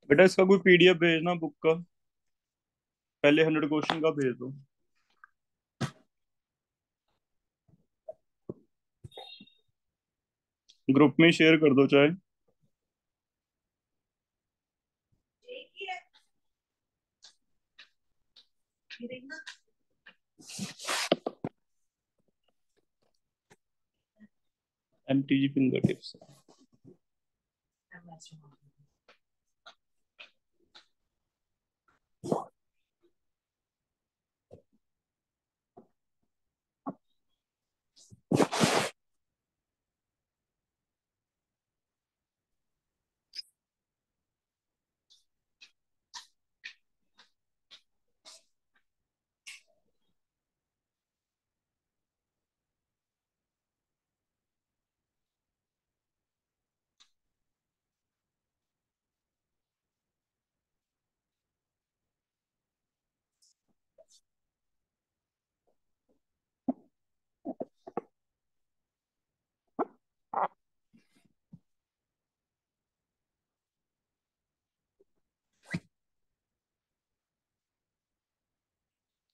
बेटा इसका कोई पीडीएफ भेजना बुक का। पहले 100 क्वेश्चन का भेज दो। ग्रुप में शेयर कर दो चाहे। MTG finger tips.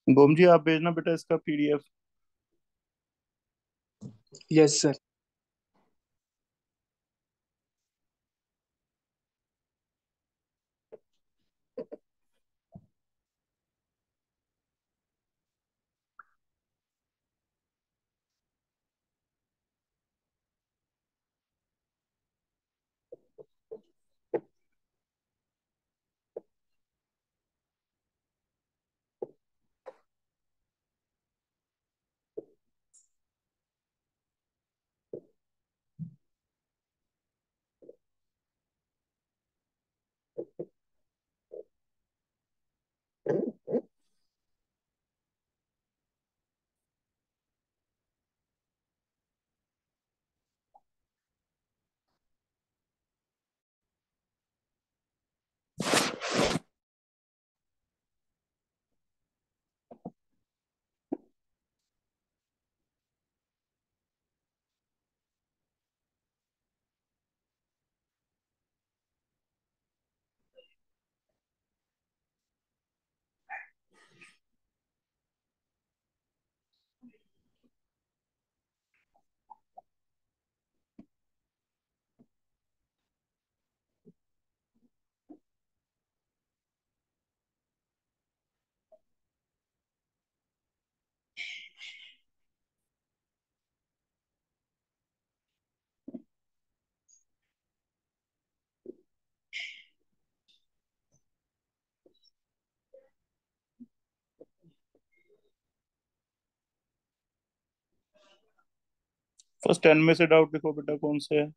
गोम जी आप भेजना बेटा इसका पीडीएफ। Yes sir. फर्स्ट 10 में से डाउट लिखो बेटा कौन से है।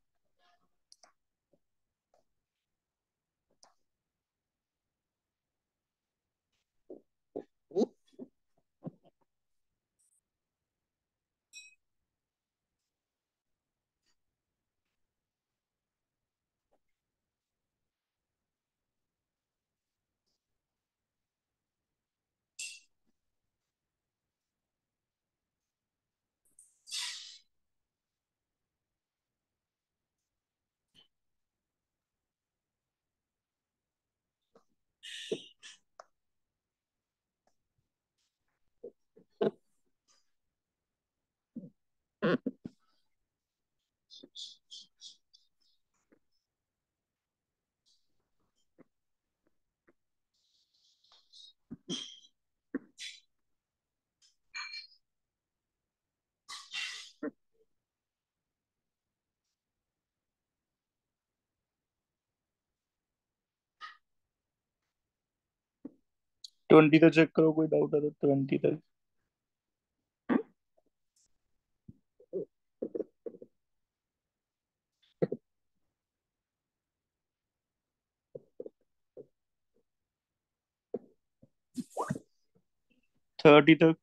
20 तक चेक करो, कोई डाउट है तो 20 तक। 30 तक।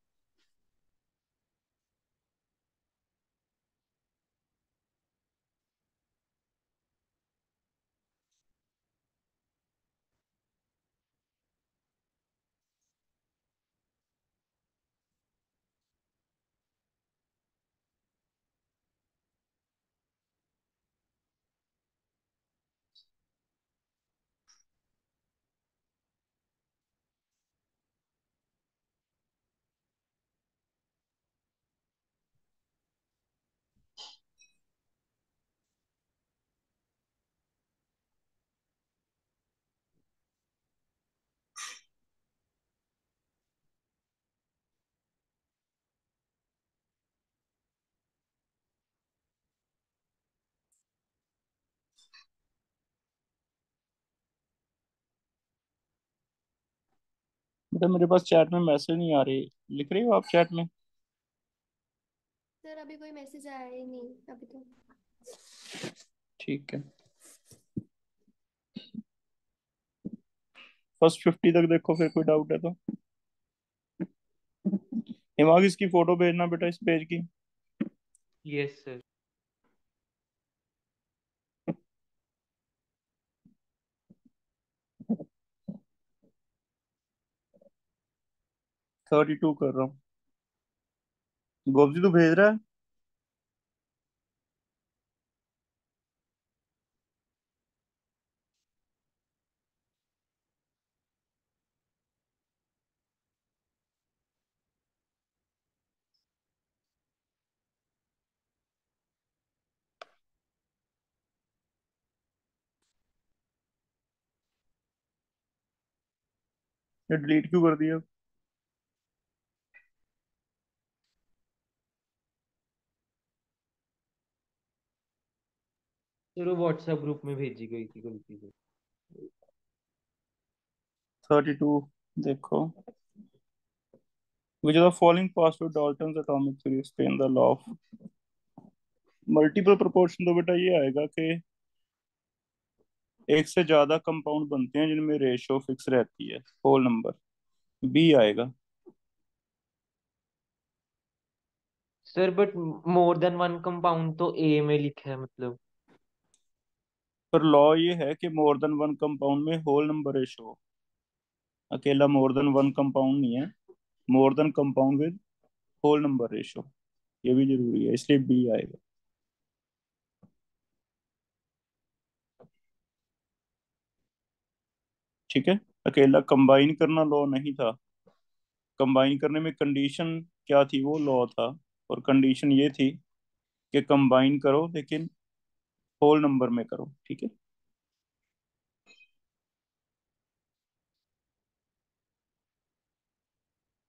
बेटा मेरे पास चैट में मैसेज नहीं आ रही, लिख रही हो आप चैट में? सर अभी कोई मैसेज आया ही नहीं अभी तो। ठीक है। फर्स्ट 50 तक देखो, फिर कोई डाउट है तो। हिमांश इसकी फोटो भेजना बेटा, इस पेज की। Yes sir. 32 कर रहा हूँ। गोपजी तू भेज रहा है? ये डिलीट क्यों कर दिया? सर वो व्हाट्सएप ग्रुप में भेजी गई थी गलती से। 32 देखो। Which of the following postulate Dalton's atomic theory explain the law of multiple proportion? तो बेटा ये आएगा कि एक से ज्यादा कंपाउंड बनते हैं जिनमें रेशियो फिक्स रहती है, होल नंबर। बी आएगा। Sir but more than one compound तो ए में लिखा है मतलब। पर लॉ ये है कि मोर देन वन कंपाउंड में होल नंबर रेशियो, अकेला मोर देन वन कंपाउंड नहीं है, more than compound with whole number ratio, ये भी जरूरी है, इसलिए बी आएगा। ठीक है। अकेला कंबाइन करना लॉ नहीं था, कंबाइन करने में कंडीशन क्या थी, वो लॉ था। और कंडीशन ये थी कि कंबाइन करो लेकिन होल नंबर में करो। ठीक है।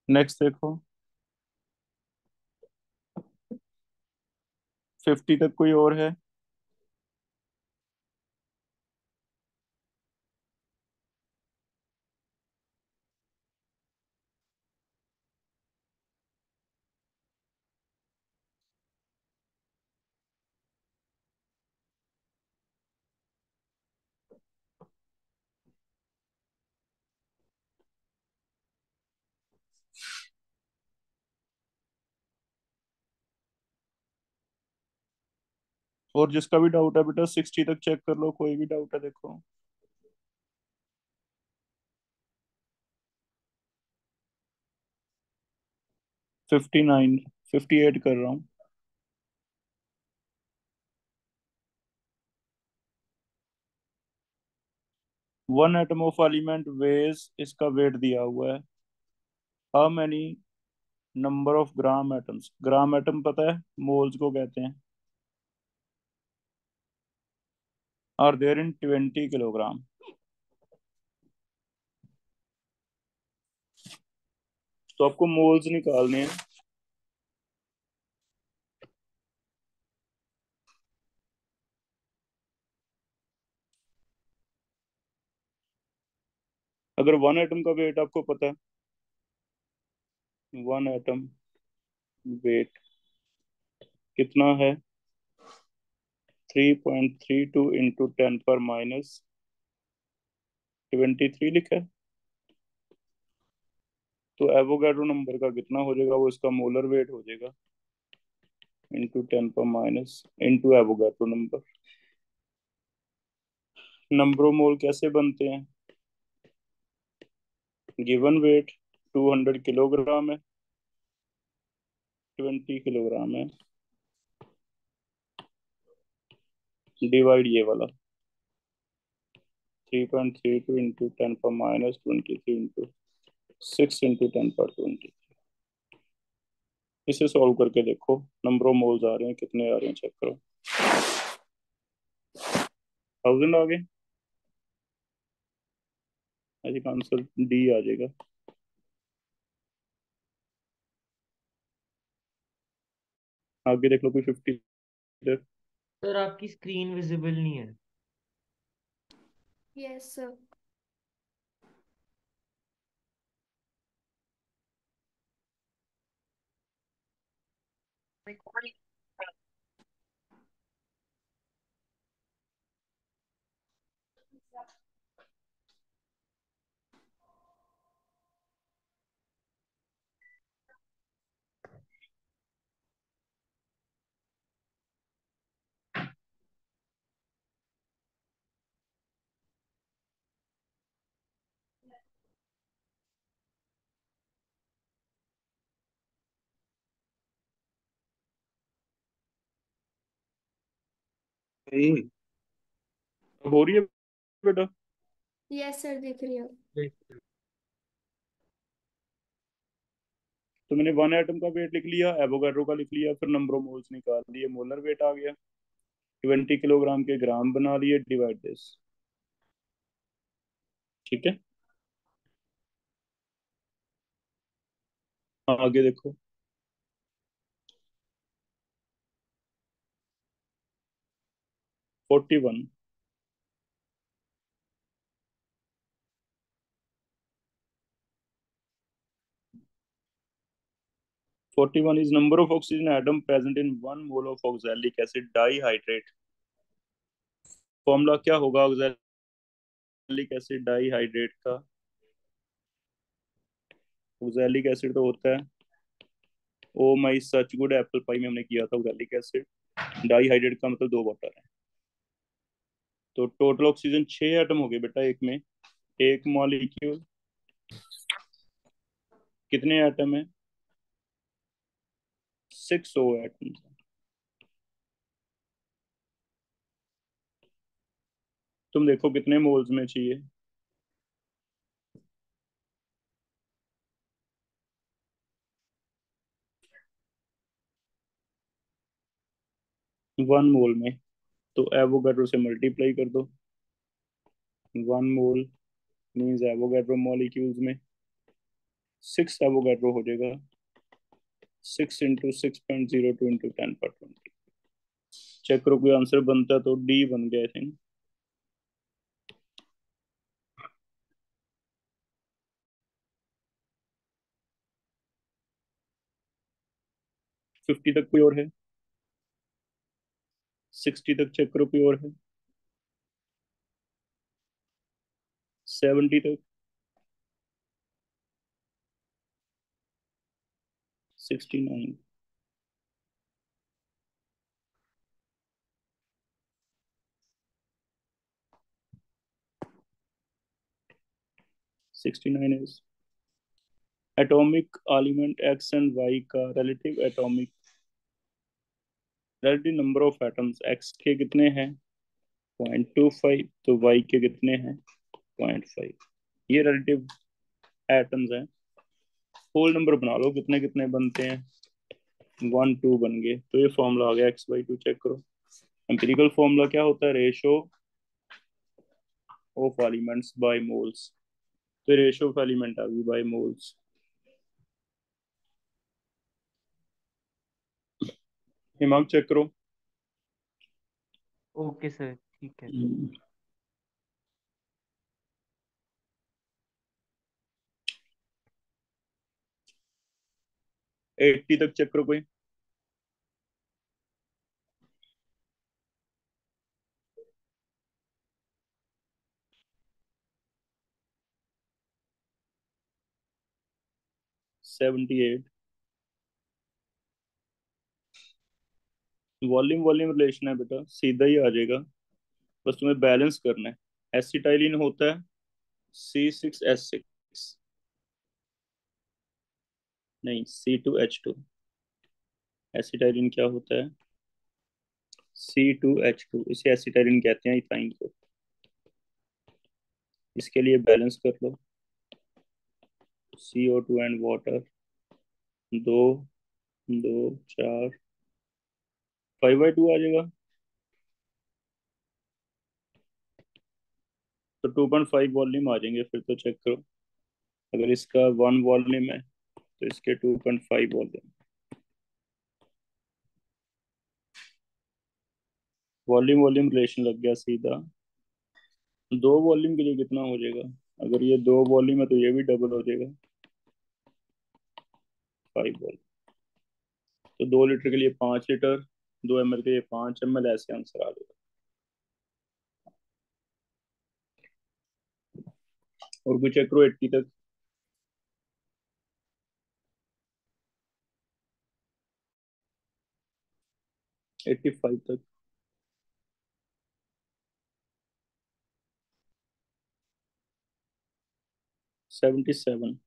नेक्स्ट देखो। 50 तक कोई और है? और जिसका भी डाउट है बेटा 60 तक चेक कर लो, कोई भी डाउट है देखो। 59, 58 कर रहा हूँ। One atom of element weighs, इसका वेट दिया हुआ है। How many number of gram atoms, gram atom पता है मोल्स को कहते हैं, आर देयर इन 20 किलोग्राम। तो आपको मोल्स निकालने हैं। अगर वन एटम का वेट आपको पता है, वन एटम वेट कितना है, 3.32 इंटू 10⁻23 लिखा है। तो एवोगाड्रो नंबर का कितना हो जाएगा, वो इसका मोलर वेट हो जाएगा, इंटू 10 पर इंटू एवोगाड्रो नंबर। नंबरोमोल कैसे बनते हैं, गिवन वेट 200 किलोग्राम है, 20 किलोग्राम है, डिवाइड ये वाला 3.32 इंटू 10⁻23 इंटू 6 इंटू 10 पर 20। इसे सॉल्व करके देखो, नंबर ऑफ मोल्स आ रहे हैं, कितने आ रहे हैं चेक करो। 1000 आ गए। आई थिंक आंसर डी आ जाएगा। आगे देख लो कोई 50 इधर। सर आपकी स्क्रीन विजिबल नहीं है। Yes sir. नहीं, अब हो रही है बेटा। यस सर, देख रही हूँ। तो मैंने वन एटम का वेट लिख लिया, एवोगाड्रो का लिख लिया, फिर नंबर ऑफ मोल्स निकाल लिए, मोलर वेट आ गया, 20 किलोग्राम के ग्राम बना लिए, डिवाइड दिस। ठीक है, आगे देखो। 41, 41 is number of oxygen atom present in 1 mole of oxalic acid dihydrate। Formula क्या होगा oxalic acid dihydrate का? oxalic acid तो होता है, ओ माई सच गुड एप्पल पाई में हमने किया था oxalic acid। डाईहाइड्रेट का मतलब दो वाटर है। तो टोटल ऑक्सीजन 6 एटम हो गए बेटा एक में, एक मॉलिक्यूल कितने एटम है, 6 एटम। तुम देखो कितने मोल्स में चाहिए। 1 मोल में, तो एवोगाड्रो से मल्टीप्लाई कर दो। 1 मोल मीन्स एवोगाड्रो मॉलिक्यूल्स में 6 एवोगाड्रो हो जाएगा, 6 इंटू 6.02 इंटू 10 पर 20। चेक करो कोई आंसर बनता है तो डी बन गया आई थिंक। 50 तक कोई और है, 60 तक चेक करो कोई और है, 70 तक, 69, 69 is atomic element X and Y का relative number of atoms, X के कितने हैं 0.25, तो वाई के कितने हैं 0.5। ये रिलेटिव एटम्स हैं। होल नंबर बना लो, कितने कितने बनते हैं। 1 2 बन गए, तो ये फॉर्मूला आ गया x/2। चेक करो, एम्पिरिकल फॉर्मूला क्या होता है, ratio of elements bye moles. तो रेशो ऑफ एलिमेंट आ गई बाय मोल्स। दिमाग चेक करो। ओके सर, ठीक है। 80 तक चेक करो कोई। 78। वॉल्यूम वॉल्यूम रिलेशन है बेटा, सीधा ही आ जाएगा। बस तुम्हें बैलेंस करना है। एसिटाइलिन होता है C6H6, नहीं C2H2। एसिटाइलिन क्या होता है, C2H2। इसे एसिटाइलिन कहते हैं, इथाइन को। इसके लिए बैलेंस कर लो, CO2 एंड वाटर। दो, दो, चार, 5/2 आ जाएगा। तो 2.5 वॉल्यूम आ जाएंगे फिर तो। चेक करो, अगर इसका 1 वॉल्यूम है तो इसके 2.5 वॉल्यूम। वॉल्यूम वॉल्यूम रिलेशन लग गया सीधा। 2 वॉल्यूम के लिए कितना हो जाएगा, अगर ये 2 वॉल्यूम है तो ये भी डबल हो जाएगा, 5 वॉल्यूम। तो 2 लीटर के लिए 5 लीटर, 2 ml के लिए 5 ml, ऐसे आंसर आ जाएगा। और कुछ चेक करो 80 तक। 85 तक। 77।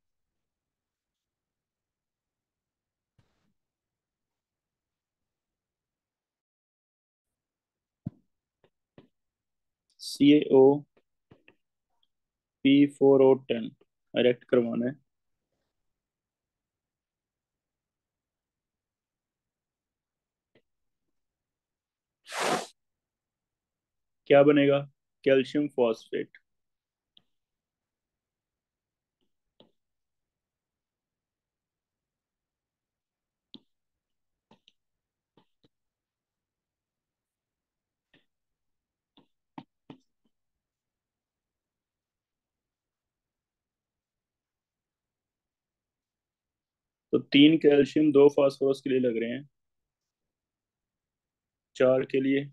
CaOP4O10 डायरेक्ट करवाना है। क्या बनेगा, कैल्शियम फॉस्फेट। तो 3 कैल्शियम 2 फास्फोरस के लिए लग रहे हैं, 4 के लिए,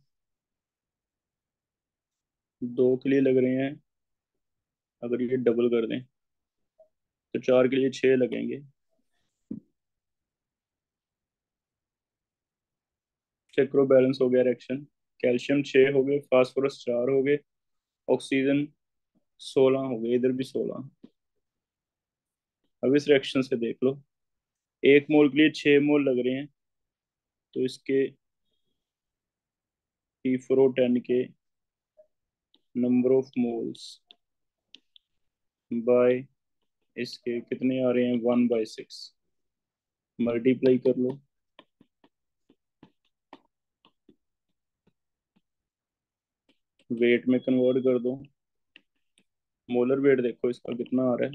2 के लिए लग रहे हैं। अगर ये डबल कर दें तो 4 के लिए 6 लगेंगे। चेक करो, बैलेंस हो गया रिएक्शन। कैल्शियम 6 हो गए, फास्फोरस 4 हो गए, ऑक्सीजन 16 हो गए, इधर भी 16। अब इस रिएक्शन से देख लो, 1 मोल के लिए 6 मोल लग रहे हैं, तो इसके P4O10 के नंबर ऑफ मोल्स बाय इसके कितने आ रहे हैं, 1/6। मल्टीप्लाई कर लो, वेट में कन्वर्ट कर दो। मोलर वेट देखो इसका कितना आ रहा है,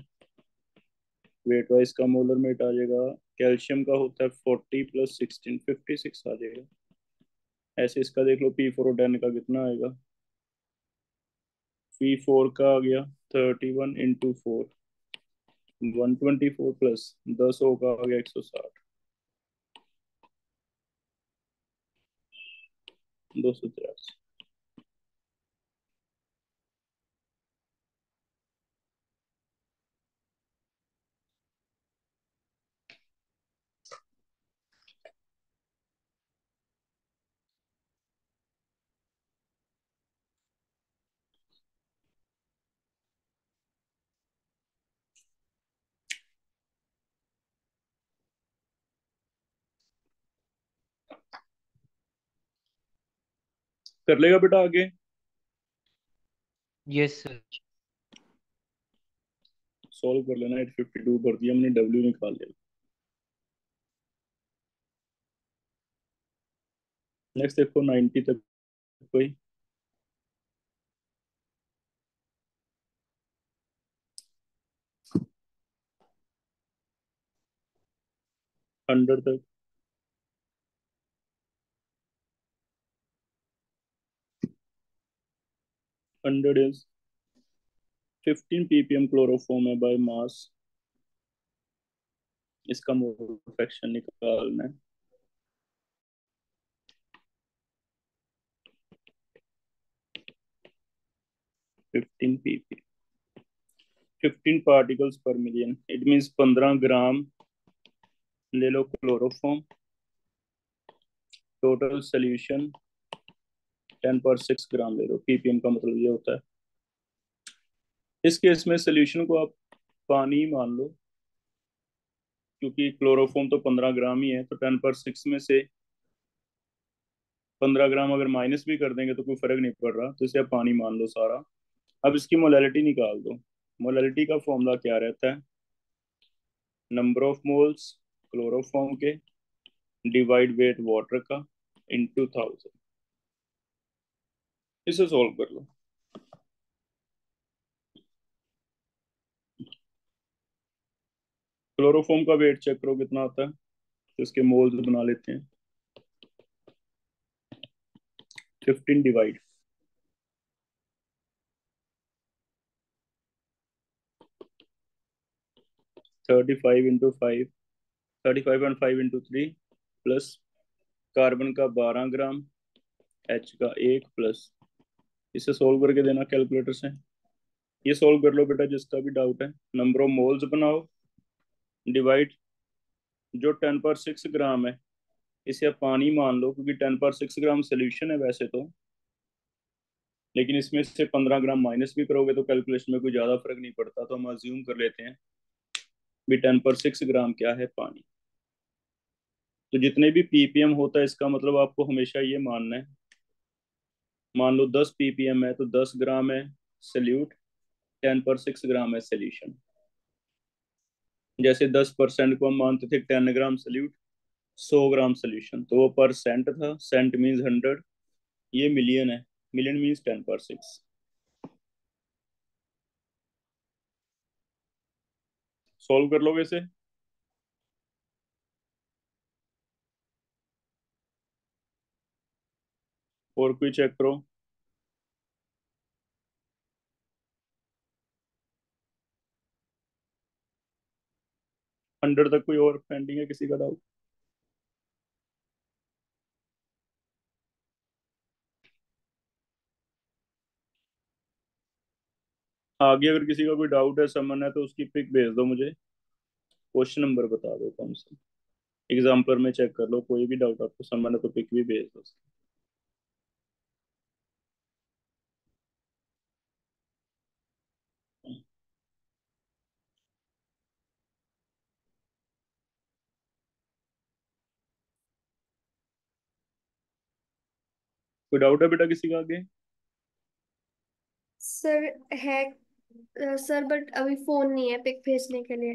वेट वाइज का मोलर वेट आ जाएगा। कैल्शियम का होता है 40 + 16, 56 आ जाएगा। ऐसे इसका देख लो, P4O10 का कितना आएगा। P4 का आ गया 31 × 4, 124 प्लस 10 का आ गया 160, 283। कर लेगा बेटा आगे। Yes sir. सॉल्व कर लेना। 852 कर दिया हमने, डब्ल्यू निकाल लिया। नेक्स्ट देखो 90 तक कोई। 100 तक। 100 इज 15 ppm क्लोरोफॉर्म है बाय मास। इसका मोल फ्रैक्शन निकालना है। 15 ppm, 15 पार्टिकल्स पर मिलियन, इट मीन्स 15 ग्राम ले लो क्लोरोफॉर्म। टोटल सोल्यूशन 10/6 ग्राम ले लो। ppm का मतलब ये होता है। इस केस में सोल्यूशन को आप पानी मान लो, क्योंकि क्लोरोफॉर्म तो 15 ग्राम ही है, तो 10/6 में से 15 ग्राम अगर माइनस भी कर देंगे तो कोई फर्क नहीं पड़ रहा, तो इसे आप पानी मान लो सारा। अब इसकी मोलैलिटी निकाल दो। मोलैलिटी का फॉर्मूला क्या रहता है? नंबर ऑफ मोल्स क्लोरोफॉर्म के डिवाइड वेट वाटर का इंटू 1000। इसे सॉल्व कर लो। क्लोरोफॉर्म का वेट चेक करो कितना आता है, तो इसके मोल्स बना लेते हैं। 15 divide 35 into 5, 35.5 into 3 plus carbon का 12 ग्राम, एच का 1 प्लस। इसे सोल्व करके देना कैलकुलेटर से। ये सोल्व कर लो बेटा जिसका भी डाउट है। नंबर ऑफ मोल्स बनाओ, डिवाइड जो 10/6 ग्राम है इसे आप पानी मान लो, क्योंकि 10/6 ग्राम सोल्यूशन है वैसे तो, लेकिन इसमें से 15 ग्राम माइनस भी करोगे तो कैलकुलेशन में कोई ज्यादा फर्क नहीं पड़ता, तो हम अज्यूम कर लेते हैं भी 10/6 ग्राम क्या है, पानी। तो जितने भी पीपीएम होता है इसका मतलब आपको हमेशा ये मानना है, मान लो 10 ppm है तो 10 ग्राम है सल्यूट, 10/6 ग्राम है सोल्यूशन। जैसे 10% को हम मानते थे 10 ग्राम सल्यूट, 100 ग्राम सोल्यूशन, तो वो परसेंट था, सेंट मीन्स 100, ये मिलियन है, मिलियन मीन्स 10/6। सॉल्व कर लोगे इसे। और कोई चेक करो। 100 तक कोई और पेंडिंग है किसी का डाउट? आगे अगर किसी का कोई डाउट है, समन है, तो उसकी पिक भेज दो मुझे। क्वेश्चन नंबर बता दो कम से। एग्जाम्पल में चेक कर लो, कोई भी डाउट आपको समन है तो पिक भी भेज दो। कोई डाउट है बेटा किसी का आगे? सर है। सर बट अभी फोन नहीं है पिक भेजने के लिए।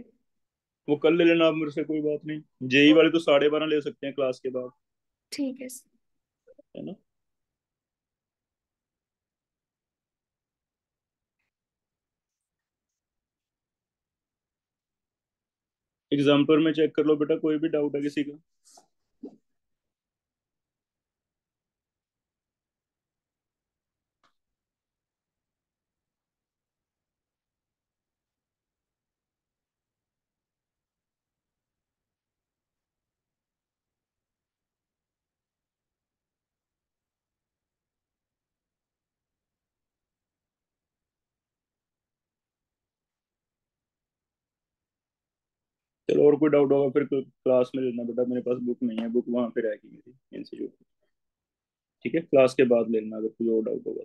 वो कल ले लेना आप मेरे से, कोई बात नहीं। जेई ओ, वाले तो 12:30 ले सकते हैं क्लास के बाद, ठीक है सर। है ना। एग्जाम्पल में चेक कर लो बेटा, कोई भी डाउट है किसी का? चलो, और कोई डाउट होगा फिर क्लास में लेना बेटा, मेरे पास बुक नहीं है, बुक वहां पे रहेगी मेरी इंस्टीट्यूट। ठीक है, क्लास के बाद लेना अगर कोई और डाउट होगा।